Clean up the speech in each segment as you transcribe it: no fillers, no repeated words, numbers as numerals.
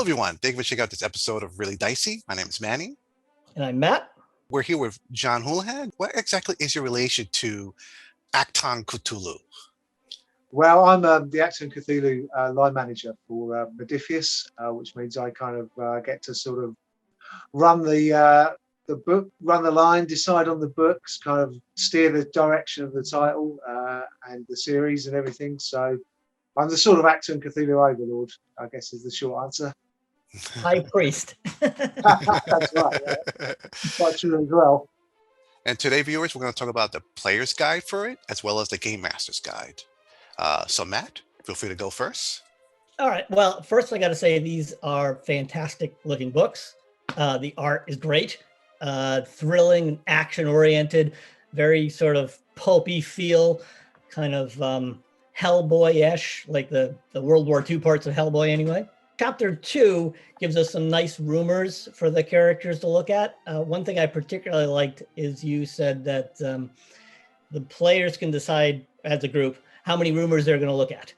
Hello, everyone. Thank you for checking out this episode of Really Dicey. My name is Manny. And I'm Matt. We're here with John Houlihan. What exactly is your relation to Achtung Cthulhu? Well, I'm the Achtung Cthulhu line manager for Modiphius, which means I kind of get to sort of run the book, run the line, decide on the books, kind of steer the direction of the title and the series and everything. So I'm the sort of Achtung Cthulhu overlord, I guess is the short answer. High priest. That's right. Yeah. Quite true as well. And today, viewers, we're going to talk about the player's guide for it, as well as the game master's guide. So, Matt, feel free to go first. All right. Well, first I got to say these are fantastic looking books. The art is great, thrilling, action-oriented, very sort of pulpy feel, kind of Hellboy-ish, like the World War II parts of Hellboy anyway. Chapter 2 gives us some nice rumors for the characters to look at. One thing I particularly liked is you said that the players can decide as a group how many rumors they're going to look at.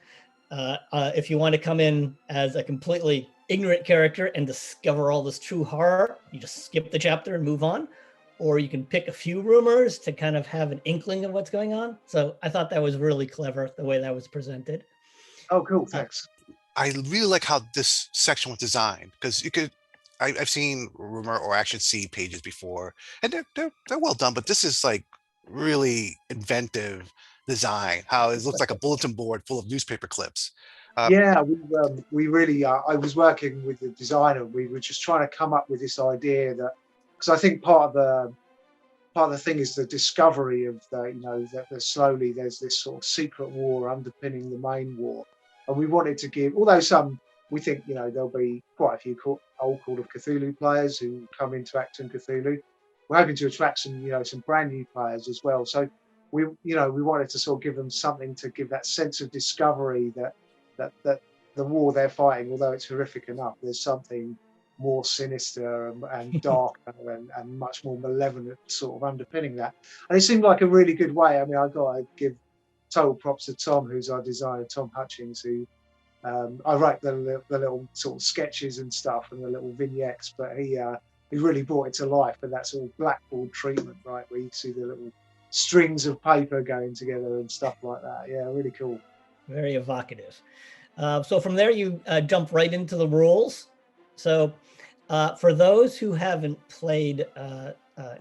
If you want to come in as a completely ignorant character and discover all this true horror, you just skip the chapter and move on. Or you can pick a few rumors to kind of have an inkling of what's going on. So I thought that was really clever, the way that was presented. Oh, cool. Thanks. I really like how this section was designed, because you could, I've seen rumor or action C pages before, and they're well done, but this is like really inventive design, how it looks like a bulletin board full of newspaper clips. Yeah, we really, I was working with the designer. We were just trying to come up with this idea that, because I think part of the thing is the discovery of that slowly there's this sort of secret war underpinning the main war. And we wanted to give, although we think, there'll be quite a few old Call of Cthulhu players who come into Achtung Cthulhu. We're hoping to attract some brand new players as well. So we wanted to sort of give them something to give that sense of discovery that the war they're fighting, although it's horrific enough, there's something more sinister and darker and much more malevolent sort of underpinning that. And it seemed like a really good way. I mean, I got to give total props to Tom, who's our designer, Tom Hutchings, who I write the little sort of sketches and stuff and the little vignettes, but he really brought it to life. And that sort of blackboard treatment, right, where you see the little strings of paper going together and stuff like that. Yeah, really cool. Very evocative. So from there, you jump right into the rules. So for those who haven't played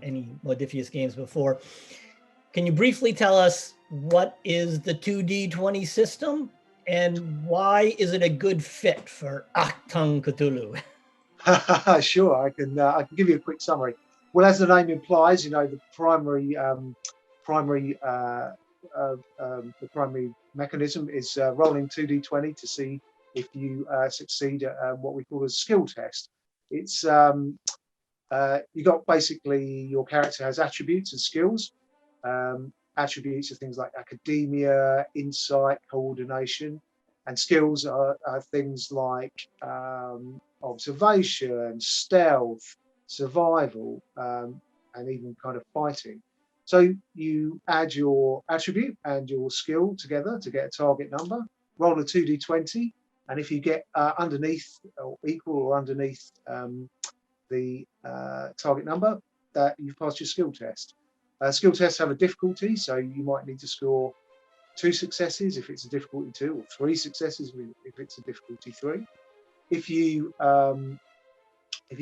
any Modiphius games before, can you briefly tell us what is the 2D20 system and why is it a good fit for Achtung Cthulhu? Sure, I can give you a quick summary. Well, as the name implies, the primary mechanism is rolling 2D20 to see if you succeed at what we call a skill test. It's you got basically your character has attributes and skills. Attributes are things like academia, insight, coordination, and skills are things like observation, stealth, survival, and even kind of fighting. So you add your attribute and your skill together to get a target number, roll a 2D20, and if you get underneath or equal or underneath the target number, that you've passed your skill test. Skill tests have a difficulty, so you might need to score 2 successes if it's a difficulty 2, or 3 successes if it's a difficulty 3. If you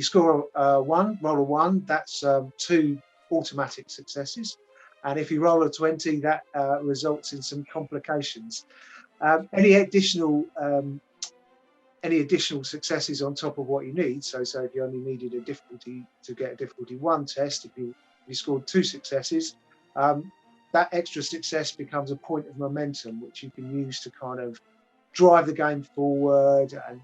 score roll a 1, that's 2 automatic successes, and if you roll a 20, that results in some complications. Any additional successes on top of what you need. So if you only needed a difficulty to get a difficulty 1 test, if you scored 2 successes, that extra success becomes a point of momentum, which you can use to kind of drive the game forward and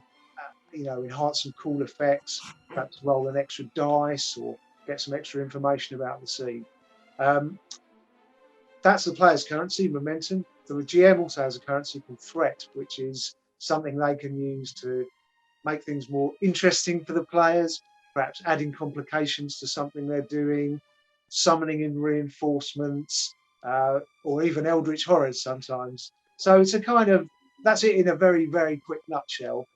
enhance some cool effects, perhaps roll an extra dice or get some extra information about the scene. That's the player's currency, momentum. The GM also has a currency called threat, which is something they can use to make things more interesting for the players, perhaps adding complications to something they're doing, summoning in reinforcements, or even eldritch horrors sometimes. So it's a kind of, that's it in a very, very quick nutshell.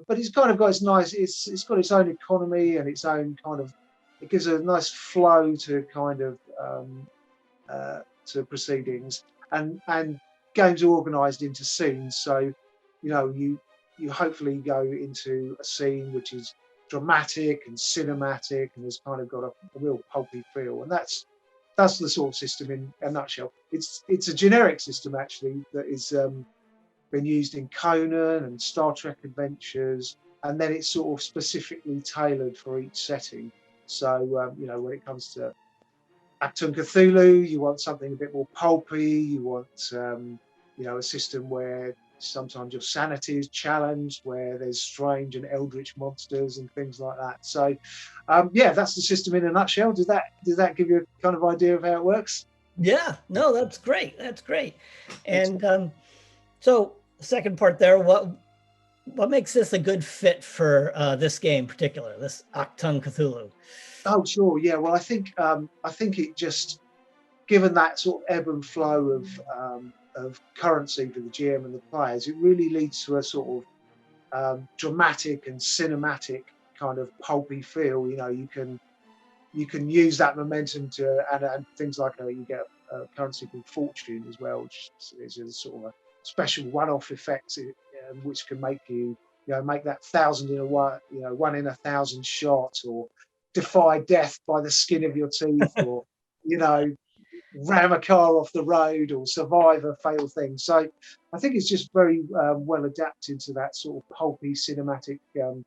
But it's kind of got its nice. It's got its own economy and its own kind of. It gives a nice flow to kind of to proceedings, and games are organised into scenes. So, you hopefully go into a scene which is dramatic and cinematic and has kind of got a real pulpy feel, and that's the sort of system in a nutshell. It's a generic system actually that is been used in Conan and Star Trek Adventures, and then it's sort of specifically tailored for each setting. So when it comes to Achtung Cthulhu, you want something a bit more pulpy. You want a system where sometimes your sanity is challenged, where there's strange and eldritch monsters and things like that. So, that's the system in a nutshell. Does that give you a kind of idea of how it works? Yeah, no, that's great. That's great. And so the second part there, what makes this a good fit for this game in particular, this Achtung Cthulhu? Oh, sure. Yeah. Well, I think it just, given that sort of ebb and flow of currency for the GM and the players, it really leads to a sort of dramatic and cinematic kind of pulpy feel. You can use that momentum and things like you get a currency called fortune as well, which is a sort of a special one-off effect, which can make make that 1,000 in a 1 in 1,000 shot, or defy death by the skin of your teeth, or ram a car off the road, or survive a fatal thing. So I think it's just very well adapted to that sort of pulpy cinematic feel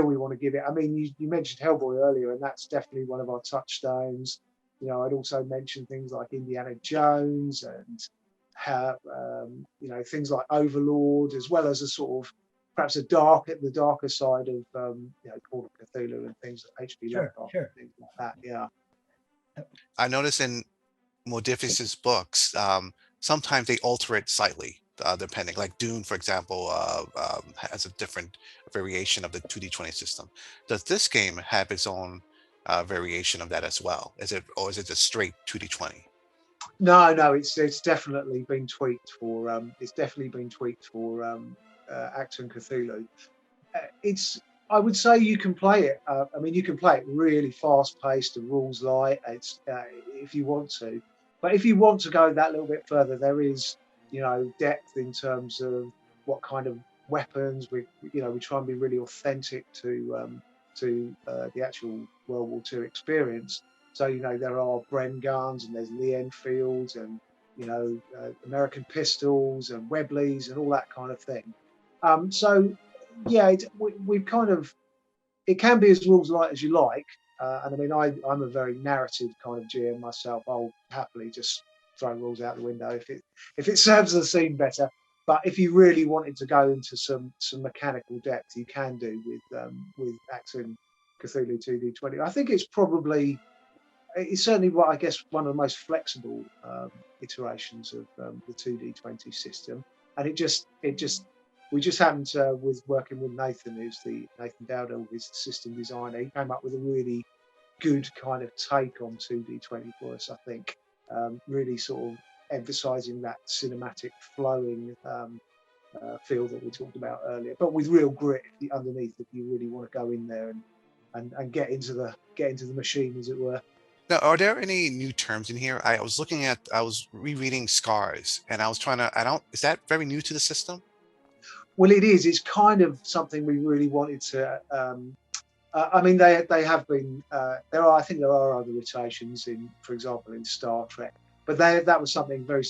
we want to give it. I mean, you mentioned Hellboy earlier, and that's definitely one of our touchstones. I'd also mention things like Indiana Jones and things like Overlord, as well as a sort of perhaps the darker side of Call of Cthulhu and things that H.P. Lovecraft, things like that. Yeah. I notice in Modiphius's books, sometimes they alter it slightly, depending. Like Dune, for example, has a different variation of the 2d20 system. Does this game have its own variation of that as well? Is it a straight 2d20? No, it's definitely been tweaked for Achtung Cthulhu. I would say you can play it. You can play it really fast-paced and rules light. It's if you want to, but if you want to go that little bit further, there is depth in terms of what kind of weapons we try and be really authentic to the actual World War II experience. So there are Bren guns, and there's Lee Enfields, and American pistols and Webleys and all that kind of thing. We've kind of, it can be as rules light as you like, and I mean I'm a very narrative kind of GM myself. I'll happily just throw rules out the window if it serves the scene better. But if you really wanted to go into some mechanical depth, you can do with Achtung Cthulhu 2D20. I think it's certainly what I guess one of the most flexible iterations of the 2D20 system, and we just happened to, with working with Nathan Dowdell, who's the system designer, he came up with a really good kind of take on 2D20 for us. I think really sort of emphasising that cinematic flowing feel that we talked about earlier, but with real grit underneath if you really want to go in there and get into the machine, as it were. Now, are there any new terms in here? I was rereading Scars, and is that very new to the system? Well, it is. It's kind of something we really wanted to. They have been. I think there are other iterations for example, in Star Trek, but that was something very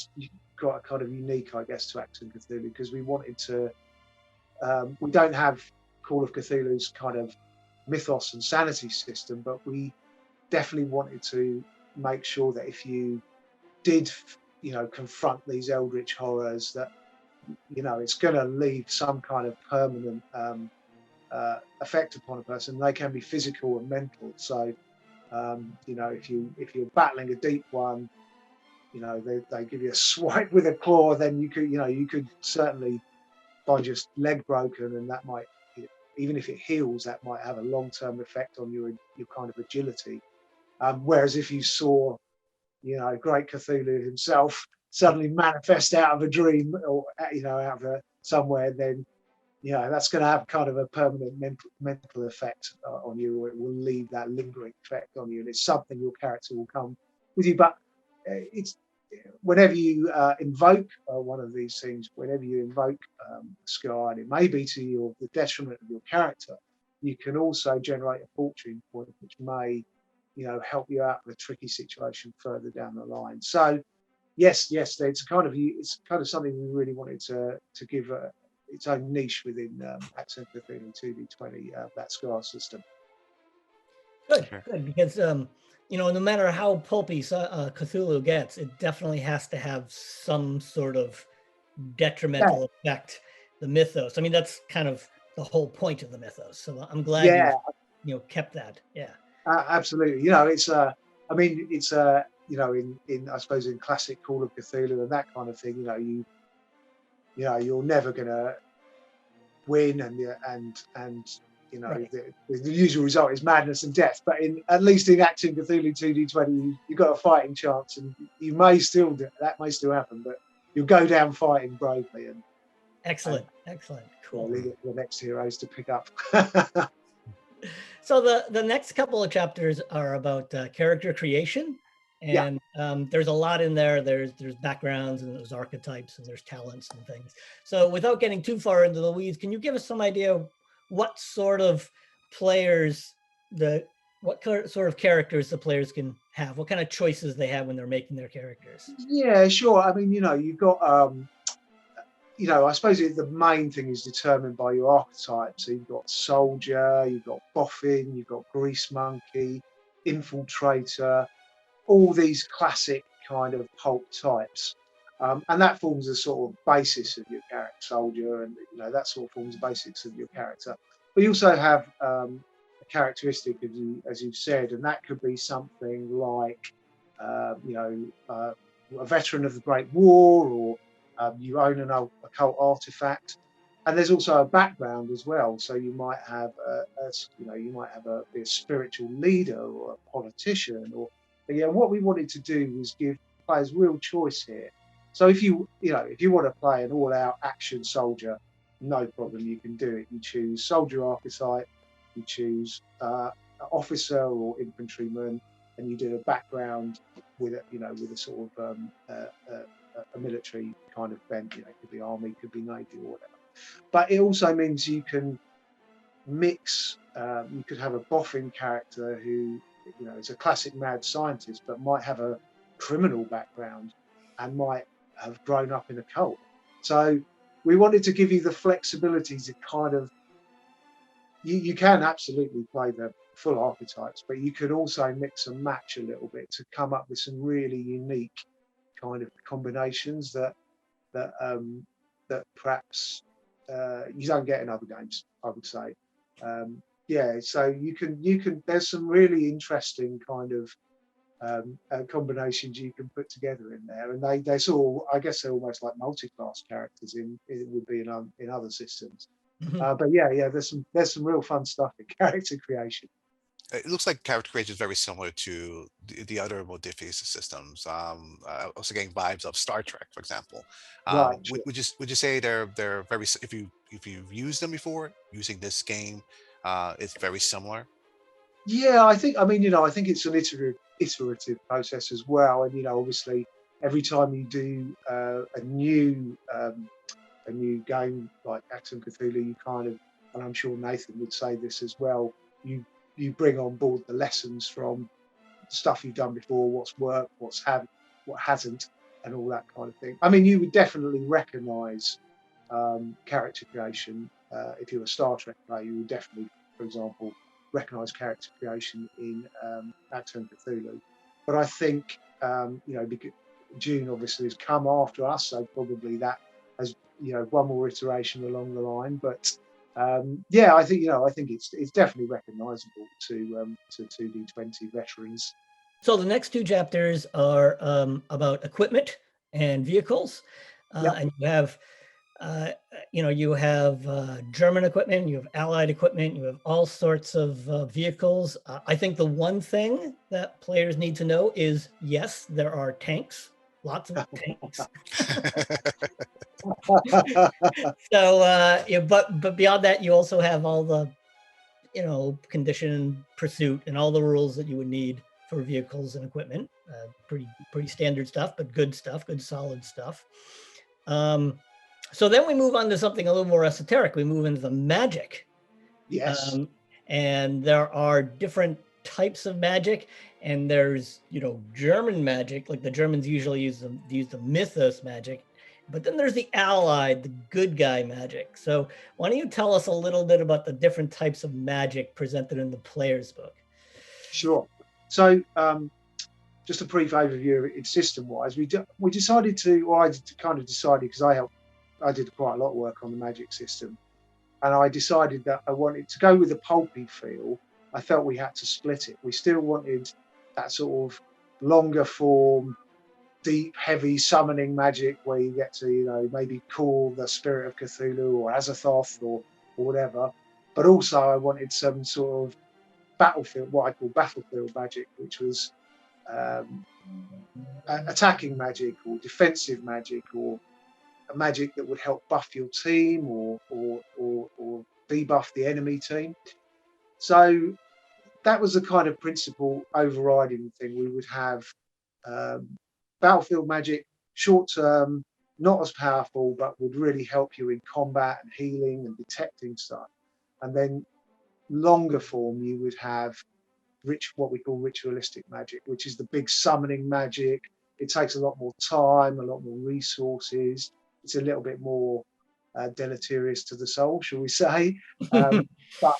quite kind of unique, I guess, to Achtung Cthulhu, because we wanted to. We don't have Call of Cthulhu's kind of mythos and sanity system, but we definitely wanted to make sure that if you did, confront these eldritch horrors, that it's going to leave some kind of permanent effect upon a person. They can be physical and mental. So, if you're battling a deep one, they give you a swipe with a claw, then you could certainly find your leg broken, and that might, even if it heals, that might have a long-term effect on your kind of agility. Whereas if you saw, great Cthulhu himself suddenly manifest out of a dream, or out of somewhere, then that's going to have kind of a permanent mental effect on you, or it will leave that lingering effect on you, and it's something your character will come with you. But it's whenever you invoke one of these things, whenever you invoke Sky, and it may be to the detriment of your character, you can also generate a fortune point, which may, help you out with a tricky situation further down the line. So, yes, it's kind of something we really wanted to give its own niche within Achtung Cthulhu 2D20, that Sky system. Good, because no matter how pulpy Cthulhu gets, it definitely has to have some sort of detrimental effect. The mythos. I mean, that's kind of the whole point of the mythos. So I'm glad you kept that. Yeah. Absolutely. It's it's in I suppose in classic Call of Cthulhu and that kind of thing. You're never gonna win, and Right. the usual result is madness and death. But at least in Achtung Cthulhu 2D20, you've got a fighting chance, and you may still that may still happen, but you'll go down fighting bravely. And excellent, cool. Leave it for the next heroes to pick up. So the next couple of chapters are about character creation, and there's a lot in there. There's backgrounds, and there's archetypes, and there's talents and things. So without getting too far into the weeds, can you give us some idea of what sort of players what sort of characters the players can have? What kind of choices they have when they're making their characters? Yeah, sure. I mean, you've got I suppose the main thing is determined by your archetype. So you've got soldier, you've got boffin, you've got grease monkey, infiltrator, all these classic kind of pulp types. And that forms a sort of basis of your character, soldier, and that sort of forms the basics of your character. But you also have a characteristic, as you've said, and that could be something like, a veteran of the Great War, or you own an occult artifact, and there's also a background as well. So you might have be a spiritual leader or a politician, or what we wanted to do was give players real choice here. So if you want to play an all-out action soldier, no problem, you can do it. You choose soldier archetype, you choose officer or infantryman, and you do a background with a sort of a military kind of bent. It could be army, could be navy, or whatever. But it also means you can mix. You could have a boffin character who is a classic mad scientist, but might have a criminal background and might have grown up in a cult. So we wanted to give you the flexibility to kind of. You can absolutely play the full archetypes, but you can also mix and match a little bit to come up with some really unique kind of combinations that perhaps you don't get in other games, I would say. So you can. There's some really interesting kind of combinations you can put together in there, and they're sort of, I guess they're almost like multi-class characters it would be in other systems. But there's some real fun stuff in character creation. It looks like character creation is very similar to the other Modiphius systems. Also getting vibes of Star Trek, for example. Right. Sure. Would you say they're very, if you've used them before, using this game, it's very similar? Yeah, I think it's an iterative process as well, and obviously every time you do a new game like Achtung Cthulhu, you kind of, and I'm sure Nathan would say this as well, you bring on board the lessons from stuff you've done before, what's worked, what hasn't, and all that kind of thing. I mean, you would definitely recognise character creation. If you're a Star Trek player, you would definitely, for example, recognise character creation in Achtung Cthulhu. But I think because June obviously has come after us, so probably that has one more iteration along the line. But I think it's definitely recognisable to 2D20 veterans. So the next two chapters are about equipment and vehicles, and you have German equipment, you have Allied equipment, you have all sorts of vehicles. I think the one thing that players need to know is, yes, there are tanks, lots of tanks. So, yeah, but beyond that, you also have all the, condition, pursuit, and all the rules that you would need for vehicles and equipment. Pretty standard stuff, but good stuff, good solid stuff. So then we move on to something a little more esoteric. We move into the magic. Yes. And there are different types of magic, and there's German magic, like the Germans usually use the mythos magic, but then there's the allied, the good guy magic. So why don't you tell us a little bit about the different types of magic presented in the player's book? Sure. So just a brief overview of it system-wise. We decided to, or I kind of decided, because I did quite a lot of work on the magic system, and I decided that I wanted to go with a pulpy feel. I felt we had to split it. We still wanted that sort of longer form, deep, heavy summoning magic where you get to, maybe call the spirit of Cthulhu or Azathoth or whatever. But also I wanted some sort of battlefield, what I call battlefield magic, which was attacking magic or defensive magic, or a magic that would help buff your team or debuff the enemy team. So that was the kind of principle overriding thing. We would have battlefield magic, short term, not as powerful, but would really help you in combat and healing and detecting stuff. And then longer form, you would have what we call ritualistic magic, which is the big summoning magic. It takes a lot more time, a lot more resources. It's a little bit more deleterious to the soul, shall we say? But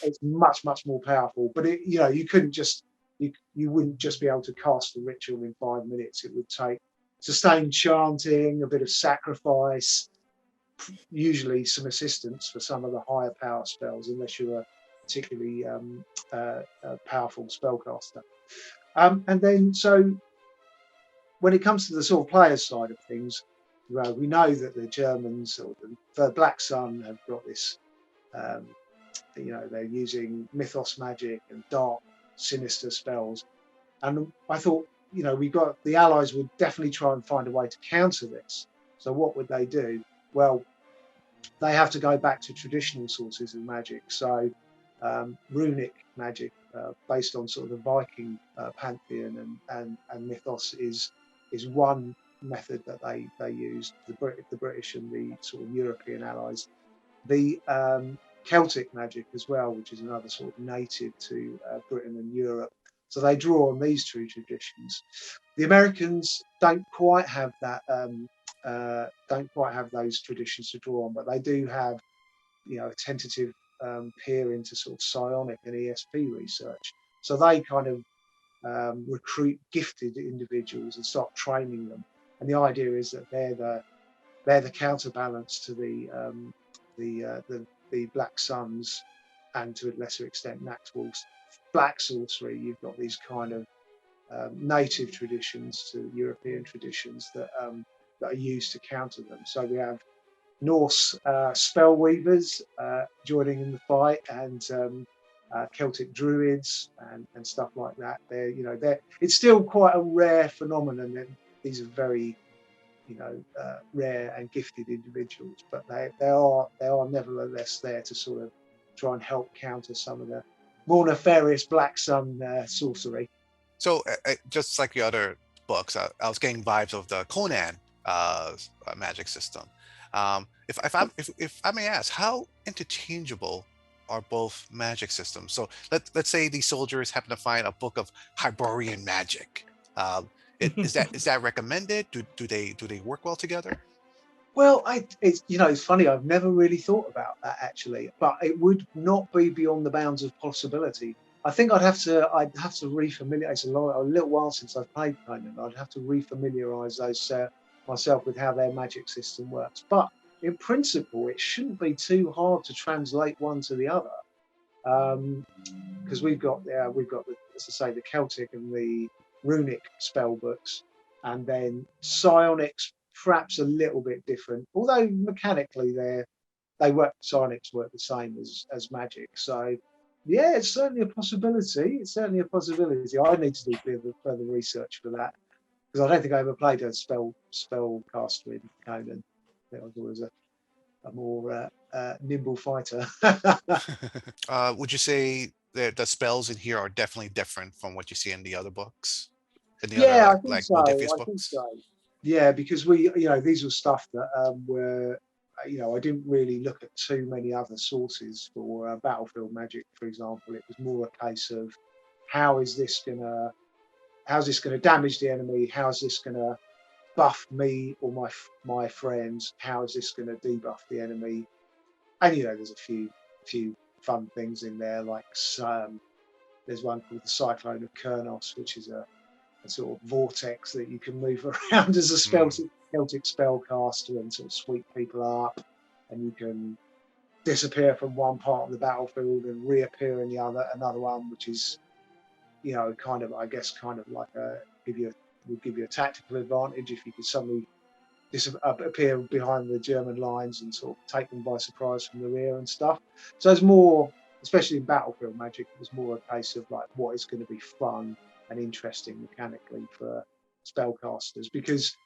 it's much, much more powerful. But you couldn't just you wouldn't just be able to cast the ritual in 5 minutes. It would take sustained chanting, a bit of sacrifice, usually some assistance for some of the higher power spells, unless you're a particularly powerful spellcaster. And then, so when it comes to the sort of player side of things, we know that the Germans or the Black Sun have got this, they're using mythos magic and dark, sinister spells. And I thought, the Allies would definitely try and find a way to counter this. So what would they do? Well, they have to go back to traditional sources of magic. So runic magic, based on sort of the Viking pantheon and mythos, is one method that they used, the British and the sort of European allies. The Celtic magic as well, which is another sort of native to Britain and Europe. So they draw on these two traditions. The Americans don't quite have that, don't quite have those traditions to draw on, but they do have, a tentative peer into sort of psionic and ESP research. So they kind of recruit gifted individuals and start training them. And the idea is that they're the counterbalance to the Black Suns, and to a lesser extent Naxwal's black sorcery. You've got these kind of native traditions to European traditions that are used to counter them. So we have Norse spell weavers joining in the fight, and Celtic druids and stuff like that. It's still quite a rare phenomenon, and these are very rare and gifted individuals, but they are nevertheless there to sort of try and help counter some of the more nefarious Black Sun sorcery. So just like the other books, I was getting vibes of the Conan magic system. If I may ask, how interchangeable are both magic systems? So let's say these soldiers happen to find a book of Hyborian magic. Is that recommended? Do they work well together? Well, it's funny. I've never really thought about that actually, but it would not be beyond the bounds of possibility. I think I'd have to refamiliarize. It's a little while since I've played Conan. I'd have to refamiliarize myself with how their magic system works. But in principle, it shouldn't be too hard to translate one to the other, because we've got as I say, the Celtic and the runic spell books, and then psionics, perhaps a little bit different, although mechanically psionics work the same as magic. So yeah, it's certainly a possibility. I need to do further research for that, because I don't think I ever played a spellcaster in Conan. I think I was always more nimble fighter. Would you say that the spells in here are definitely different from what you see in the other books, in the other Yeah, I think like so. Modiphius I think books? so. Yeah, because we, these were stuff that were, I didn't really look at too many other sources for battlefield magic, for example. It was more a case of how's this gonna damage the enemy? How's this gonna buff me or my friends? How is this gonna debuff the enemy? And there's a few fun things in there, like there's one called the Cyclone of Kurnos, which is a sort of vortex that you can move around as a Celtic spellcaster and sort of sweep people up, and you can disappear from one part of the battlefield and reappear in another one, which is kind of, I guess, kind of like would give you a tactical advantage if you could suddenly appear behind the German lines and sort of take them by surprise from the rear and stuff. So it's more, especially in battlefield magic, it was more a case of like what is going to be fun and interesting mechanically for spellcasters, because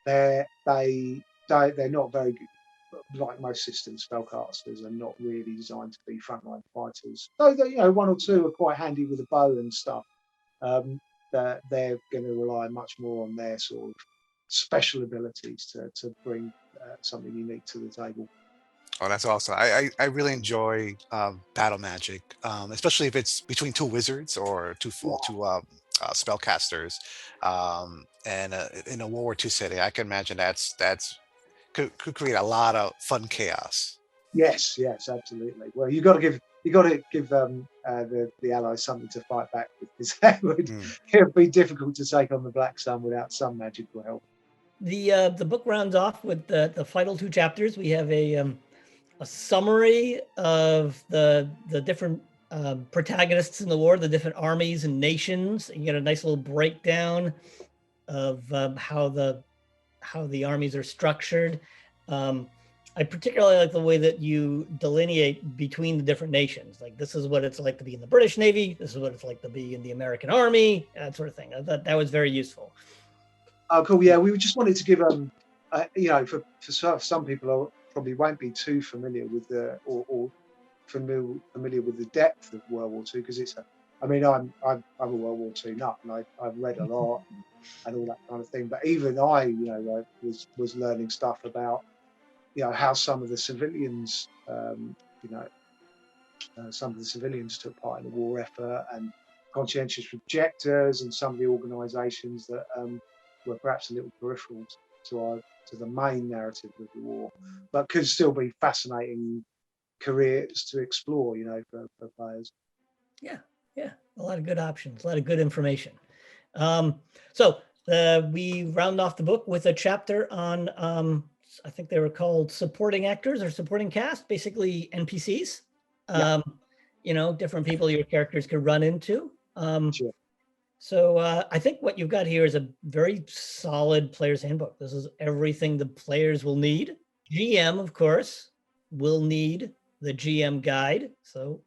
they're not very good. Like most system spellcasters are not really designed to be frontline fighters. Though one or two are quite handy with a bow and stuff. They're going to rely much more on their sort of special abilities to bring something unique to the table. Oh, that's awesome. I really enjoy battle magic, especially if it's between two wizards or two spellcasters. And in a World War II setting, I can imagine that's could create a lot of fun chaos. Yes, absolutely. Well, you got to give the Allies something to fight back with, because it would be difficult to take on the Black Sun without some magical help. The book rounds off with the final two chapters. We have a summary of the different protagonists in the war, the different armies and nations. You get a nice little breakdown of how the armies are structured. I particularly like the way that you delineate between the different nations. Like, this is what it's like to be in the British Navy. This is what it's like to be in the American Army, that sort of thing. I thought that was very useful. Oh, cool. Yeah, we just wanted to give for some people who probably won't be too familiar with or familiar with the depth of World War II, because I'm a World War II nut, and I've read a lot and all that kind of thing. But even I was learning stuff about how some of the civilians took part in the war effort, and conscientious objectors, and some of the organisations that were perhaps a little peripheral to the main narrative of the war, but could still be fascinating careers to explore, for players. Yeah, a lot of good options, a lot of good information. So we round off the book with a chapter on, I think they were called supporting actors or supporting cast, basically NPCs. Different people your characters could run into. Sure. So I think what you've got here is a very solid player's handbook. This is everything the players will need. GM, of course, will need the GM guide. So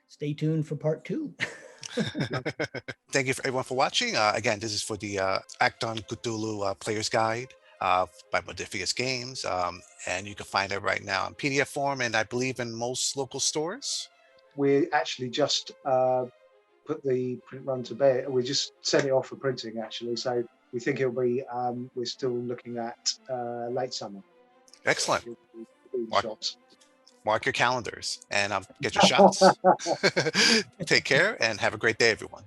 stay tuned for part 2. Thank you for everyone for watching. Again, this is for the Achtung Cthulhu Player's Guide by Modiphius Games. And you can find it right now in PDF form, and I believe in most local stores. We actually just put the print run to bed. We just sent it off for printing, actually. So we think it'll be, we're still looking at late summer. Excellent. Shots. Mark your calendars and get your shots. Take care and have a great day, everyone.